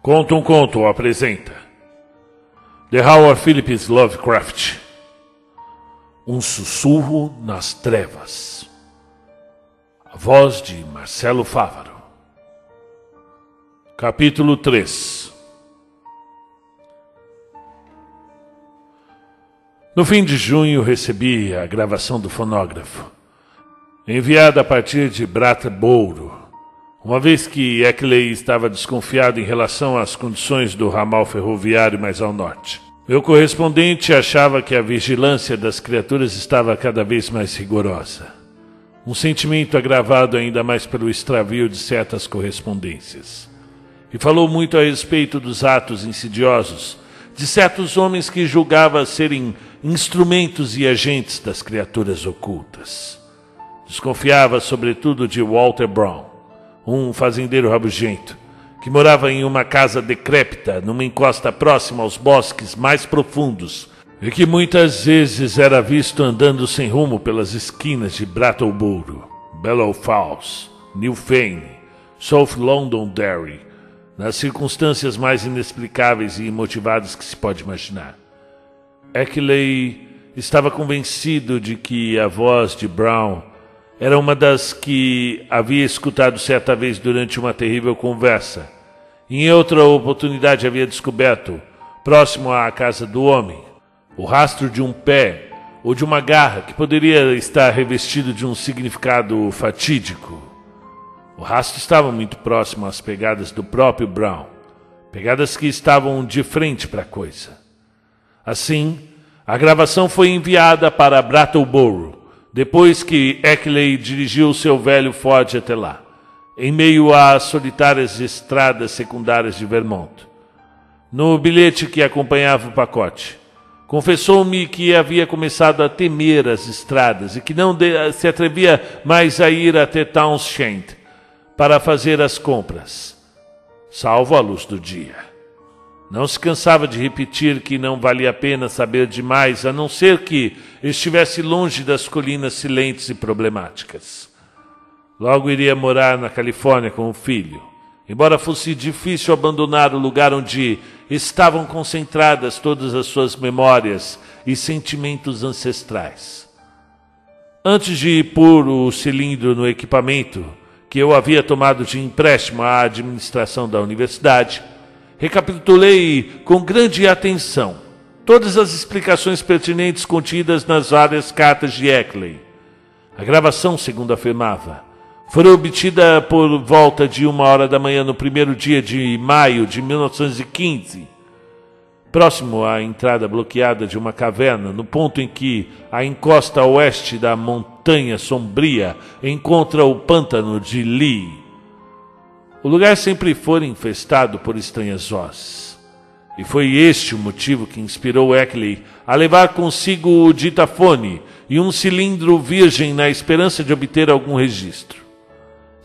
Conta um Conto apresenta The Howard Phillips Lovecraft, Um Sussurro nas Trevas. A voz de Marcelo Fávaro. Capítulo 3. No fim de junho recebi a gravação do fonógrafo, enviada a partir de Brattleboro, uma vez que Eckley estava desconfiado em relação às condições do ramal ferroviário mais ao norte. Meu correspondente achava que a vigilância das criaturas estava cada vez mais rigorosa. Um sentimento agravado ainda mais pelo extravio de certas correspondências. E falou muito a respeito dos atos insidiosos de certos homens que julgava serem instrumentos e agentes das criaturas ocultas. Desconfiava sobretudo de Walter Brown, um fazendeiro rabugento, que morava em uma casa decrépita, numa encosta próxima aos bosques mais profundos, e que muitas vezes era visto andando sem rumo pelas esquinas de Brattleboro, Bellow Falls, New Fane, South Londonderry, nas circunstâncias mais inexplicáveis e imotivadas que se pode imaginar. Eckley estava convencido de que a voz de Brown era uma das que havia escutado certa vez durante uma terrível conversa. Em outra oportunidade havia descoberto, próximo à casa do homem, o rastro de um pé ou de uma garra que poderia estar revestido de um significado fatídico. O rastro estava muito próximo às pegadas do próprio Brown, pegadas que estavam de frente para a coisa. Assim, a gravação foi enviada para Brattleboro, depois que Eckley dirigiu seu velho Ford até lá, em meio às solitárias estradas secundárias de Vermont. No bilhete que acompanhava o pacote, confessou-me que havia começado a temer as estradas e que não se atrevia mais a ir até Townshend para fazer as compras, salvo a luz do dia. Não se cansava de repetir que não valia a pena saber demais, a não ser que estivesse longe das colinas silentes e problemáticas. Logo iria morar na Califórnia com o filho, embora fosse difícil abandonar o lugar onde estavam concentradas todas as suas memórias e sentimentos ancestrais. Antes de pôr o cilindro no equipamento que eu havia tomado de empréstimo à administração da universidade, recapitulei com grande atenção todas as explicações pertinentes contidas nas várias cartas de Eckley. A gravação, segundo afirmava, foi obtida por volta de 1h da manhã no primeiro dia de maio de 1915, próximo à entrada bloqueada de uma caverna, no ponto em que a encosta oeste da Montanha Sombria encontra o pântano de Lee. O lugar sempre fora infestado por estranhas vozes, e foi este o motivo que inspirou Eckley a levar consigo o ditafone e um cilindro virgem na esperança de obter algum registro.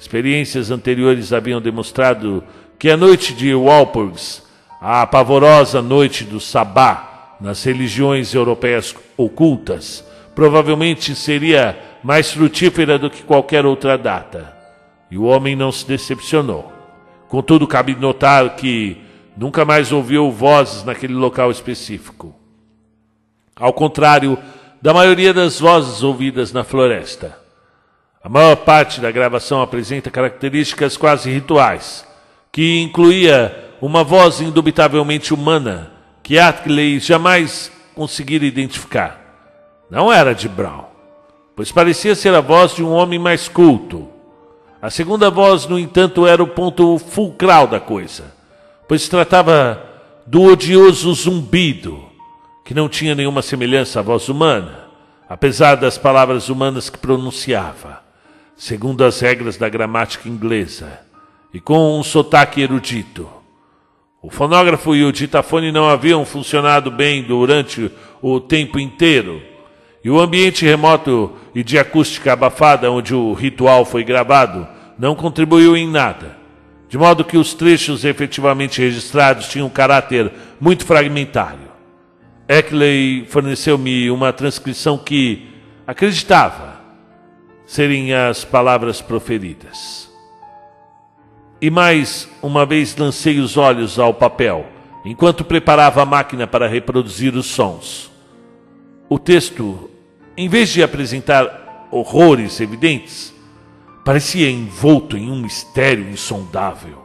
Experiências anteriores haviam demonstrado que a noite de Walpurgis, a pavorosa noite do Sabá nas religiões europeias ocultas, provavelmente seria mais frutífera do que qualquer outra data. E o homem não se decepcionou. Contudo, cabe notar que nunca mais ouviu vozes naquele local específico. Ao contrário da maioria das vozes ouvidas na floresta. A maior parte da gravação apresenta características quase rituais, que incluía uma voz indubitavelmente humana que Eckley jamais conseguira identificar. Não era de Brown, pois parecia ser a voz de um homem mais culto. A segunda voz, no entanto, era o ponto fulcral da coisa, pois se tratava do odioso zumbido, que não tinha nenhuma semelhança à voz humana, apesar das palavras humanas que pronunciava, segundo as regras da gramática inglesa, e com um sotaque erudito. O fonógrafo e o ditafone não haviam funcionado bem durante o tempo inteiro, e o ambiente remoto e de acústica abafada onde o ritual foi gravado não contribuiu em nada, de modo que os trechos efetivamente registrados tinham um caráter muito fragmentário. Eckley forneceu-me uma transcrição que acreditava serem as palavras proferidas. E mais uma vez lancei os olhos ao papel, enquanto preparava a máquina para reproduzir os sons. O texto, em vez de apresentar horrores evidentes, parecia envolto em um mistério insondável.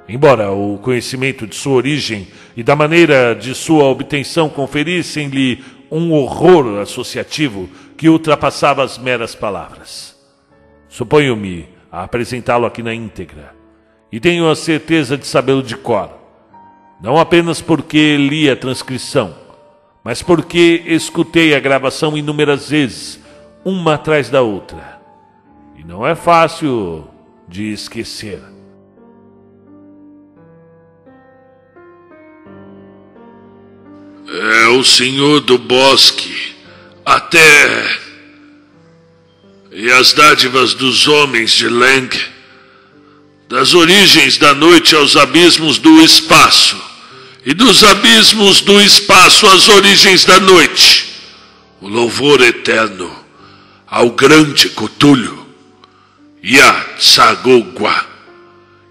Embora o conhecimento de sua origem e da maneira de sua obtenção conferissem-lhe um horror associativo que ultrapassava as meras palavras. Suponho-me a apresentá-lo aqui na íntegra, e tenho a certeza de sabê-lo de cor, não apenas porque li a transcrição, mas porque escutei a gravação inúmeras vezes, uma atrás da outra, e não é fácil de esquecer. É o Senhor do Bosque, até e as dádivas dos homens de Leng, das origens da noite aos abismos do espaço, e dos abismos do espaço às origens da noite, o louvor eterno ao grande Cthulhu, Yatsagogwa,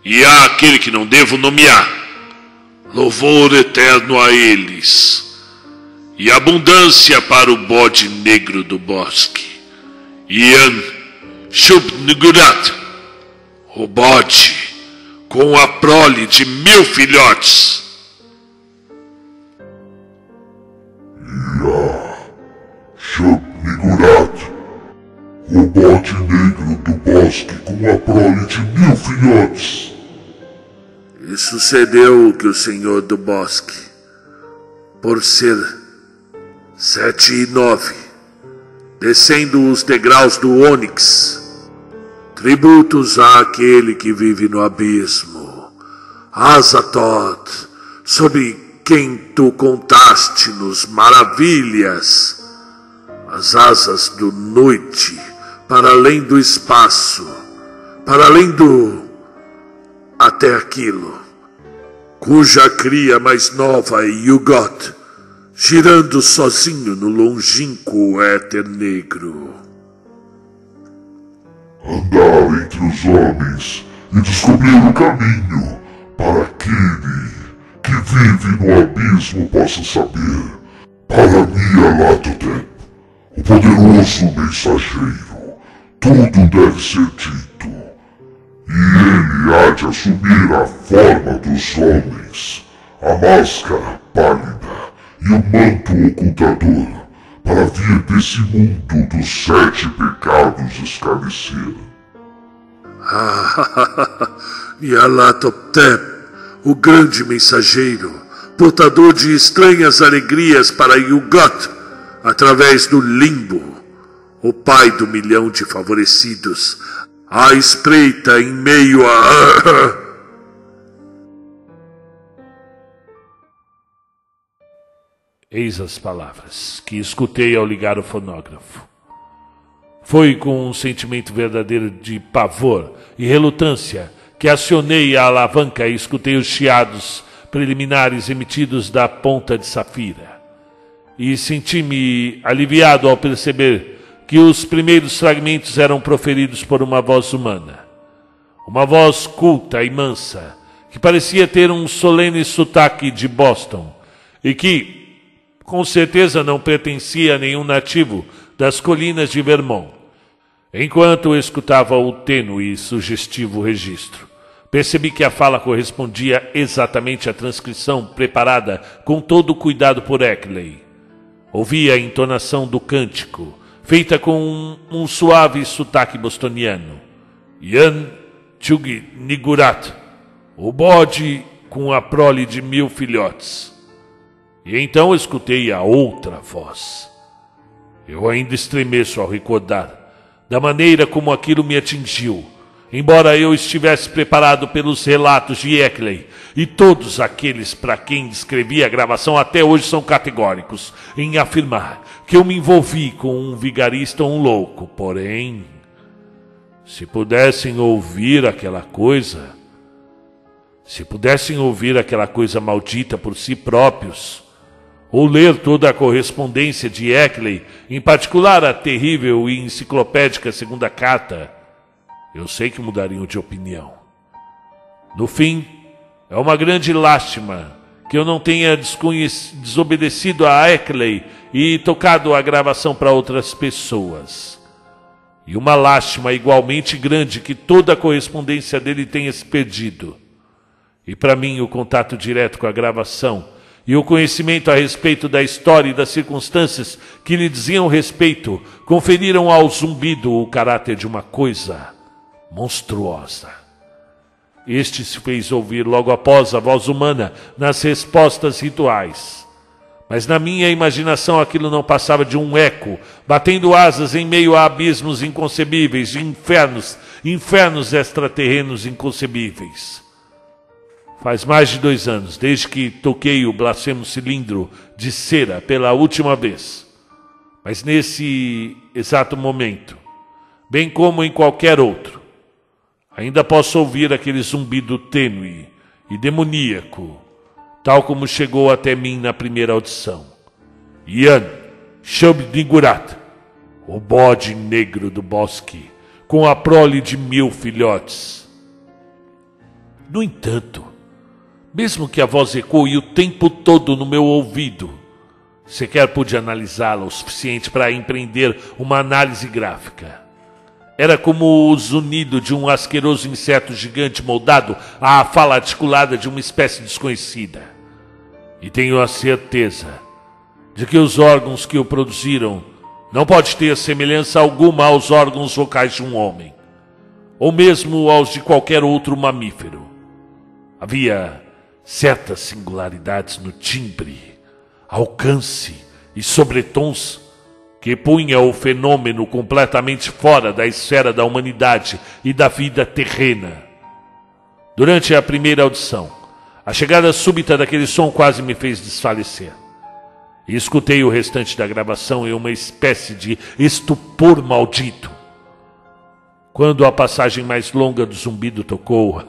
e há aquele que não devo nomear, louvor eterno a eles, e abundância para o bode negro do bosque, Yan Shub-Nigurat, o bode com a prole de 1000 filhotes. Yan Shub-Nigurat, o bode negro do bosque com a prole de 1000 filhotes. E sucedeu que o Senhor do Bosque, por ser 7 e 9, descendo os degraus do ônix, tributos àquele que vive no abismo, Azathoth, sobre quem tu contaste-nos maravilhas, as asas do noite, para além do espaço, para além do até aquilo, cuja cria mais nova é Yugot, girando sozinho no longínquo éter negro. Andar entre os homens e descobrir o caminho para aquele que vive no abismo possa saber. Para Nyarlathotep, o poderoso mensageiro, tudo deve ser dito, e ele há de assumir a forma dos homens, a máscara pálida e o manto ocultador, para vir desse mundo dos 7 pecados esclarecer. Nyarlathotep, o grande mensageiro, portador de estranhas alegrias para Yugot, através do limbo, o pai do milhão de favorecidos, à espreita em meio a... Eis as palavras que escutei ao ligar o fonógrafo. Foi com um sentimento verdadeiro de pavor e relutância que acionei a alavanca e escutei os chiados preliminares emitidos da ponta de Safira. E senti-me aliviado ao perceber que os primeiros fragmentos eram proferidos por uma voz humana. Uma voz culta e mansa, que parecia ter um solene sotaque de Boston, e que, com certeza, não pertencia a nenhum nativo das colinas de Vermont. Enquanto escutava o tênue e sugestivo registro, percebi que a fala correspondia exatamente à transcrição preparada com todo o cuidado por Eckley. Ouvi a entonação do cântico, feita com um suave sotaque bostoniano. Yan Shub-Nigurat, o bode com a prole de 1000 filhotes. E então escutei a outra voz. Eu ainda estremeço ao recordar da maneira como aquilo me atingiu, embora eu estivesse preparado pelos relatos de Eckley, e todos aqueles para quem descrevi a gravação até hoje são categóricos em afirmar que eu me envolvi com um vigarista ou um louco. Porém, se pudessem ouvir aquela coisa maldita por si próprios, ou ler toda a correspondência de Eckley, em particular a terrível e enciclopédica segunda carta, eu sei que mudariam de opinião. No fim, é uma grande lástima que eu não tenha desobedecido a Ackley e tocado a gravação para outras pessoas. E uma lástima igualmente grande que toda a correspondência dele tenha se perdido. E para mim o contato direto com a gravação e o conhecimento a respeito da história e das circunstâncias que lhe diziam respeito conferiram ao zumbido o caráter de uma coisa monstruosa. Este se fez ouvir logo após a voz humana nas respostas rituais. Mas na minha imaginação aquilo não passava de um eco, batendo asas em meio a abismos inconcebíveis, de infernos extraterrenos inconcebíveis. Faz mais de 2 anos, desde que toquei o blasfemo cilindro de cera pela última vez. Mas nesse exato momento, bem como em qualquer outro, ainda posso ouvir aquele zumbido tênue e demoníaco, tal como chegou até mim na primeira audição. Ian Shub-Nigurat, o bode negro do bosque, com a prole de 1000 filhotes. No entanto, mesmo que a voz ecoe o tempo todo no meu ouvido, sequer pude analisá-la o suficiente para empreender uma análise gráfica. Era como o zunido de um asqueroso inseto gigante moldado à fala articulada de uma espécie desconhecida. E tenho a certeza de que os órgãos que o produziram não pode ter semelhança alguma aos órgãos vocais de um homem, ou mesmo aos de qualquer outro mamífero. Havia certas singularidades no timbre, alcance e sobretons que punha o fenômeno completamente fora da esfera da humanidade e da vida terrena. Durante a primeira audição, a chegada súbita daquele som quase me fez desfalecer. E escutei o restante da gravação em uma espécie de estupor maldito. Quando a passagem mais longa do zumbido tocou,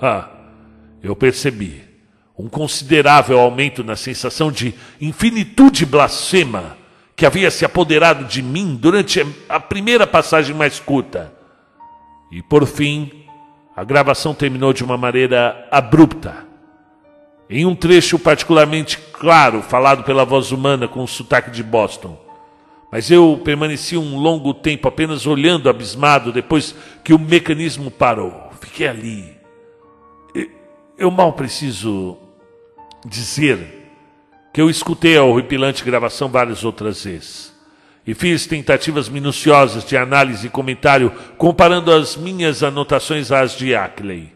eu percebi um considerável aumento na sensação de infinitude blasfema que havia se apoderado de mim durante a primeira passagem mais curta. E, por fim, a gravação terminou de uma maneira abrupta. Em um trecho particularmente claro, falado pela voz humana com o sotaque de Boston. Mas eu permaneci um longo tempo apenas olhando abismado depois que o mecanismo parou. Fiquei ali. Eu mal preciso dizer que eu escutei a horripilante gravação várias outras vezes e fiz tentativas minuciosas de análise e comentário comparando as minhas anotações às de Ackley.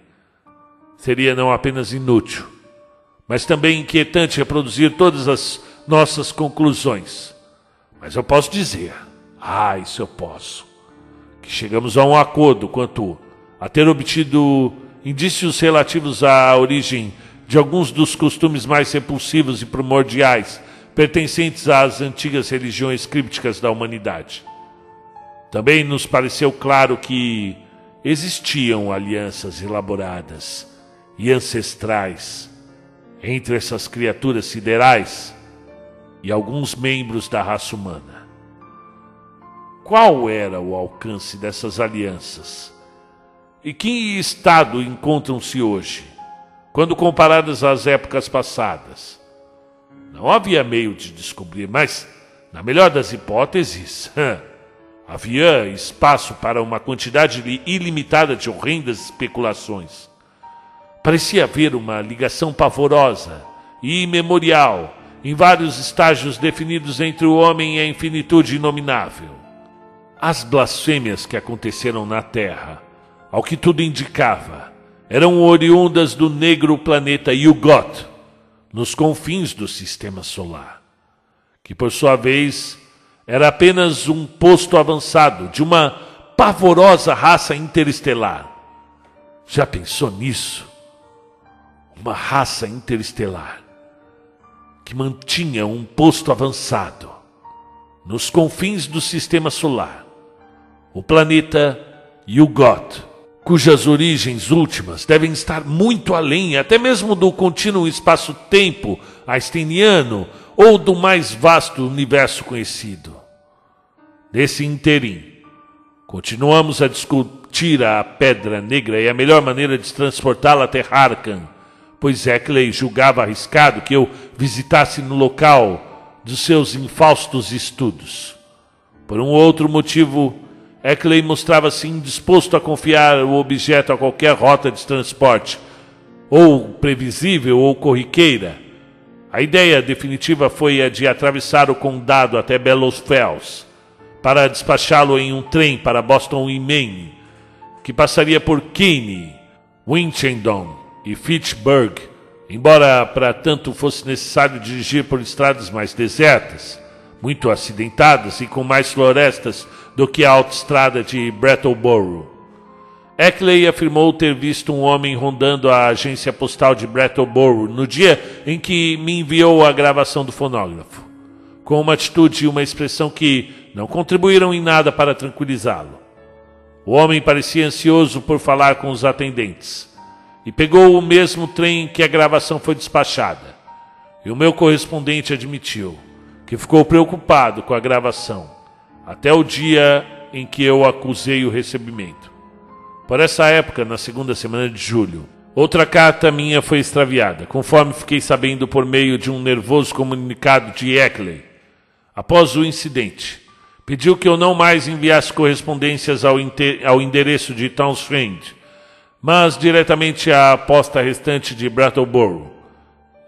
Seria não apenas inútil, mas também inquietante reproduzir todas as nossas conclusões. Mas eu posso dizer, isso eu posso, que chegamos a um acordo quanto a ter obtido indícios relativos à origem de alguns dos costumes mais repulsivos e primordiais pertencentes às antigas religiões crípticas da humanidade. Também nos pareceu claro que existiam alianças elaboradas e ancestrais entre essas criaturas siderais e alguns membros da raça humana. Qual era o alcance dessas alianças? E que estado encontram-se hoje, quando comparadas às épocas passadas? Não havia meio de descobrir, mas, na melhor das hipóteses, havia espaço para uma quantidade ilimitada de horrendas especulações. Parecia haver uma ligação pavorosa e imemorial em vários estágios definidos entre o homem e a infinitude inominável. As blasfêmias que aconteceram na Terra, ao que tudo indicava, eram oriundas do negro planeta Yugot, nos confins do sistema solar, que por sua vez era apenas um posto avançado de uma pavorosa raça interestelar. Já pensou nisso? Uma raça interestelar que mantinha um posto avançado nos confins do sistema solar, o planeta Yugot, cujas origens últimas devem estar muito além, até mesmo do contínuo espaço-tempo einsteiniano ou do mais vasto universo conhecido. Nesse interim, continuamos a discutir discutir a Pedra Negra e a melhor maneira de transportá-la até Harkan, pois Eckley julgava arriscado que eu visitasse no local dos seus infaustos estudos. Por um outro motivo, Eckley mostrava-se indisposto a confiar o objeto a qualquer rota de transporte, ou previsível ou corriqueira. A ideia definitiva foi a de atravessar o condado até Bellows Fells, para despachá-lo em um trem para Boston e Maine, que passaria por Keene, Winchendon e Fitchburg, embora para tanto fosse necessário dirigir por estradas mais desertas, muito acidentadas e com mais florestas do que a autoestrada de Brattleboro. Eckley afirmou ter visto um homem rondando a agência postal de Brattleboro no dia em que me enviou a gravação do fonógrafo, com uma atitude e uma expressão que não contribuíram em nada para tranquilizá-lo. O homem parecia ansioso por falar com os atendentes e pegou o mesmo trem em que a gravação foi despachada. E o meu correspondente admitiu que ficou preocupado com a gravação até o dia em que eu acusei o recebimento. Por essa época, na segunda semana de julho, outra carta minha foi extraviada, conforme fiquei sabendo por meio de um nervoso comunicado de Eckley. Após o incidente, pediu que eu não mais enviasse correspondências ao endereço de Townsend, mas diretamente à posta restante de Brattleboro.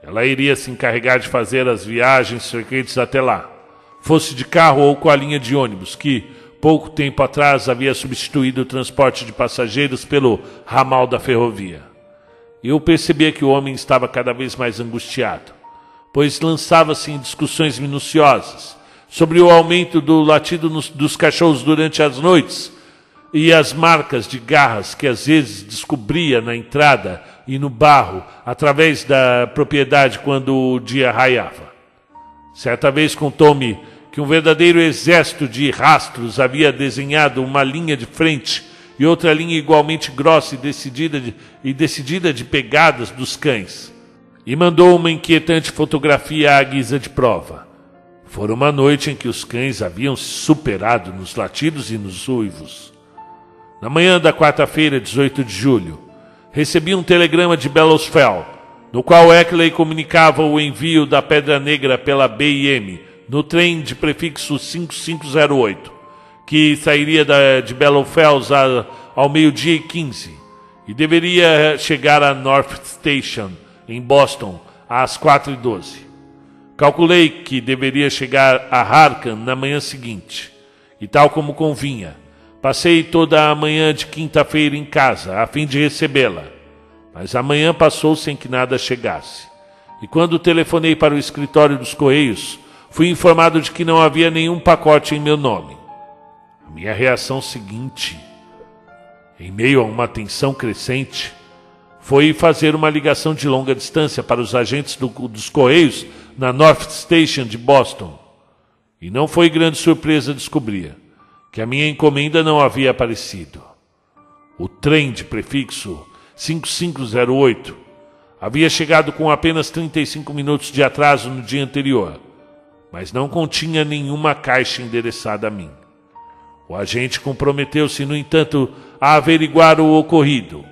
Ela iria se encarregar de fazer as viagens frequentes até lá, fosse de carro ou com a linha de ônibus, que pouco tempo atrás havia substituído o transporte de passageiros pelo ramal da ferrovia. Eu percebia que o homem estava cada vez mais angustiado, pois lançava-se em discussões minuciosas sobre o aumento do latido dos cachorros durante as noites e as marcas de garras que às vezes descobria na entrada e no barro através da propriedade quando o dia raiava. Certa vez contou-me que um verdadeiro exército de rastros havia desenhado uma linha de frente e outra linha igualmente grossa e decidida de pegadas dos cães, e mandou uma inquietante fotografia à guisa de prova. Fora uma noite em que os cães haviam se superado nos latidos e nos uivos. Na manhã da quarta-feira, 18 de julho, recebi um telegrama de Bellows Fell, no qual Eckley comunicava o envio da Pedra Negra pela B&M no trem de prefixo 5508, que sairia de Bellows Fells ao 12h15 e deveria chegar a North Station, em Boston, às 4h12. Calculei que deveria chegar a Harkan na manhã seguinte, e tal como convinha, passei toda a manhã de quinta-feira em casa, a fim de recebê-la, mas a manhã passou sem que nada chegasse. E quando telefonei para o escritório dos Correios, fui informado de que não havia nenhum pacote em meu nome. A minha reação seguinte, em meio a uma tensão crescente, foi fazer uma ligação de longa distância para os agentes dos Correios na North Station de Boston. E não foi grande surpresa descobrir que a minha encomenda não havia aparecido. O trem de prefixo 5508 havia chegado com apenas 35 minutos de atraso no dia anterior, mas não continha nenhuma caixa endereçada a mim. O agente comprometeu-se, no entanto, a averiguar o ocorrido,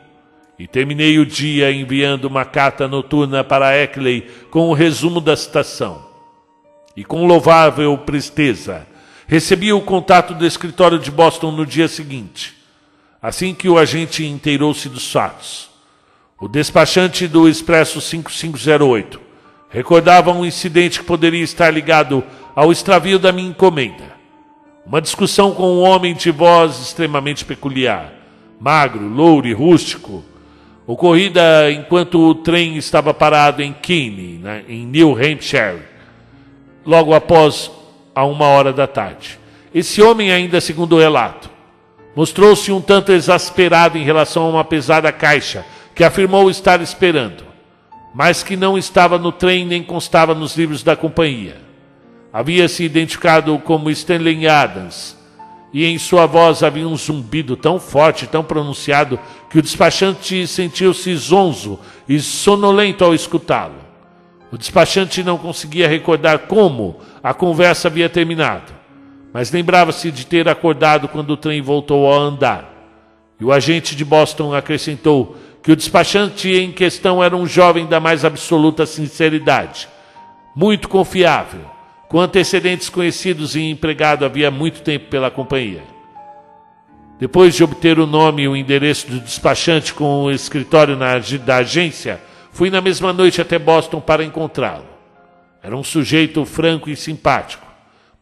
e terminei o dia enviando uma carta noturna para Eckley com o resumo da citação. E com louvável presteza, recebi o contato do escritório de Boston no dia seguinte, assim que o agente inteirou-se dos fatos. O despachante do Expresso 5508 recordava um incidente que poderia estar ligado ao extravio da minha encomenda. Uma discussão com um homem de voz extremamente peculiar, magro, louro e rústico, ocorrida enquanto o trem estava parado em Keene, em New Hampshire, logo após a 1h da tarde. Esse homem, ainda segundo o relato, mostrou-se um tanto exasperado em relação a uma pesada caixa que afirmou estar esperando, mas que não estava no trem nem constava nos livros da companhia. Havia se identificado como Stanley Adams, e em sua voz havia um zumbido tão forte, tão pronunciado, que o despachante sentiu-se zonzo e sonolento ao escutá-lo. O despachante não conseguia recordar como a conversa havia terminado, mas lembrava-se de ter acordado quando o trem voltou a andar. E o agente de Boston acrescentou que o despachante em questão era um jovem da mais absoluta sinceridade, muito confiável, com antecedentes conhecidos e empregado havia muito tempo pela companhia. Depois de obter o nome e o endereço do despachante com o escritório da agência, fui na mesma noite até Boston para encontrá-lo. Era um sujeito franco e simpático,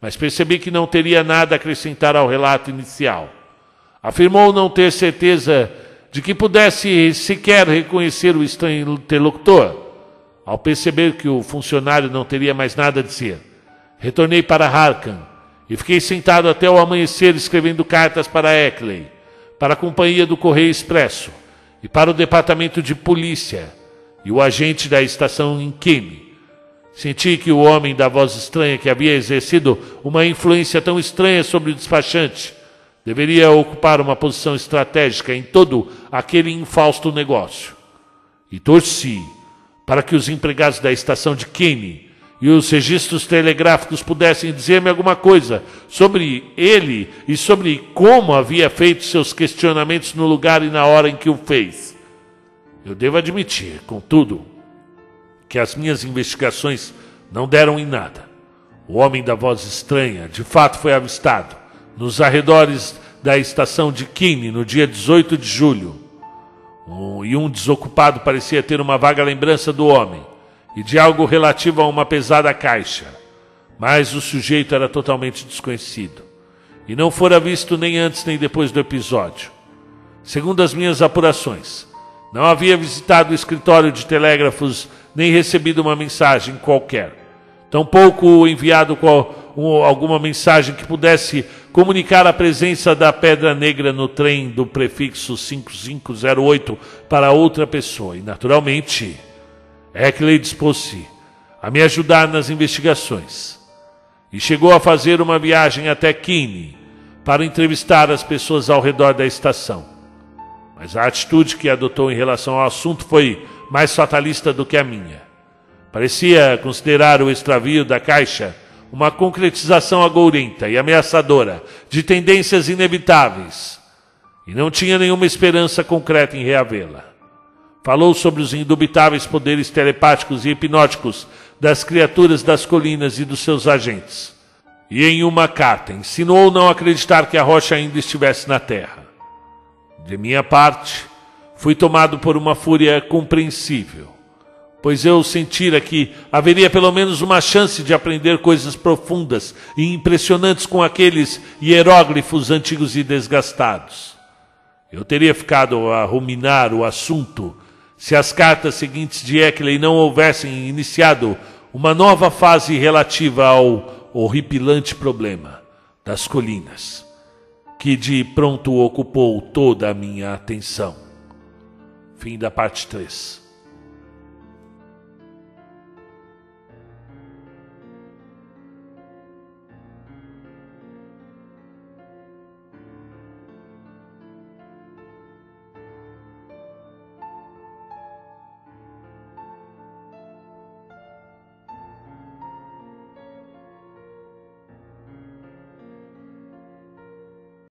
mas percebi que não teria nada a acrescentar ao relato inicial. Afirmou não ter certeza de que pudesse sequer reconhecer o estranho interlocutor. Ao perceber que o funcionário não teria mais nada a dizer, retornei para Harkham e fiquei sentado até o amanhecer escrevendo cartas para Eckley, para a companhia do Correio Expresso e para o departamento de polícia e o agente da estação em Keene. Senti que o homem da voz estranha que havia exercido uma influência tão estranha sobre o despachante deveria ocupar uma posição estratégica em todo aquele infausto negócio. E torci para que os empregados da estação de Keene e os registros telegráficos pudessem dizer-me alguma coisa sobre ele e sobre como havia feito seus questionamentos no lugar e na hora em que o fez. Eu devo admitir, contudo, que as minhas investigações não deram em nada. O homem da voz estranha, de fato, foi avistado nos arredores da estação de Keene no dia 18 de julho. E um desocupado parecia ter uma vaga lembrança do homem e de algo relativo a uma pesada caixa. Mas o sujeito era totalmente desconhecido e não fora visto nem antes nem depois do episódio. Segundo as minhas apurações, não havia visitado o escritório de telégrafos nem recebido uma mensagem qualquer. Tampouco enviado alguma mensagem que pudesse comunicar a presença da Pedra Negra no trem do prefixo 5508 para outra pessoa. E, naturalmente, Eckley dispôs-se a me ajudar nas investigações. E chegou a fazer uma viagem até Keene para entrevistar as pessoas ao redor da estação. Mas a atitude que adotou em relação ao assunto foi mais fatalista do que a minha. Parecia considerar o extravio da caixa uma concretização agourenta e ameaçadora de tendências inevitáveis, e não tinha nenhuma esperança concreta em reavê-la. Falou sobre os indubitáveis poderes telepáticos e hipnóticos das criaturas das colinas e dos seus agentes, e em uma carta insinuou não acreditar que a rocha ainda estivesse na Terra. De minha parte, fui tomado por uma fúria compreensível, pois eu sentira que haveria pelo menos uma chance de aprender coisas profundas e impressionantes com aqueles hieróglifos antigos e desgastados. Eu teria ficado a ruminar o assunto se as cartas seguintes de Eckley não houvessem iniciado uma nova fase relativa ao horripilante problema das colinas, que de pronto ocupou toda a minha atenção. Fim da parte 3.